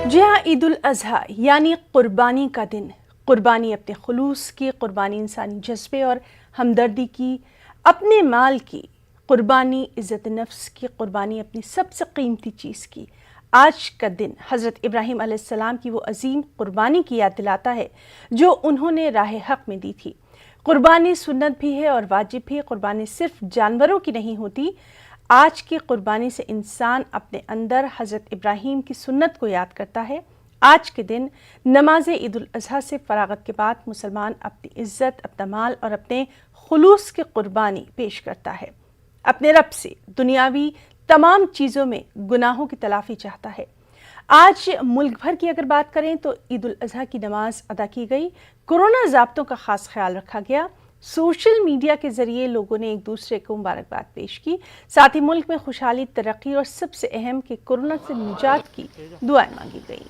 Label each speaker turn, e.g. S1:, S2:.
S1: جی ہاں، عید الاضحیٰ یعنی قربانی کا دن۔ قربانی اپنے خلوص کی، قربانی انسانی جذبے اور ہمدردی کی، اپنے مال کی قربانی، عزت نفس کی قربانی، اپنی سب سے قیمتی چیز کی۔ آج کا دن حضرت ابراہیم علیہ السلام کی وہ عظیم قربانی کی یاد دلاتا ہے جو انہوں نے راہ حق میں دی تھی۔ قربانی سنت بھی ہے اور واجب بھی۔ قربانی صرف جانوروں کی نہیں ہوتی۔ آج کی قربانی سے انسان اپنے اندر حضرت ابراہیم کی سنت کو یاد کرتا ہے۔ آج کے دن نماز عید الاضحیٰ سے فراغت کے بعد مسلمان اپنی عزت، اپنا مال اور اپنے خلوص کی قربانی پیش کرتا ہے۔ اپنے رب سے دنیاوی تمام چیزوں میں گناہوں کی تلافی چاہتا ہے۔ آج ملک بھر کی اگر بات کریں تو عید الاضحیٰ کی نماز ادا کی گئی۔ کورونا ضابطوں کا خاص خیال رکھا گیا۔ سوشل میڈیا کے ذریعے لوگوں نے ایک دوسرے کو مبارکباد پیش کی، ساتھ ہی ملک میں خوشحالی، ترقی اور سب سے اہم کہ کورونا سے نجات کی دعائیں مانگی گئیں۔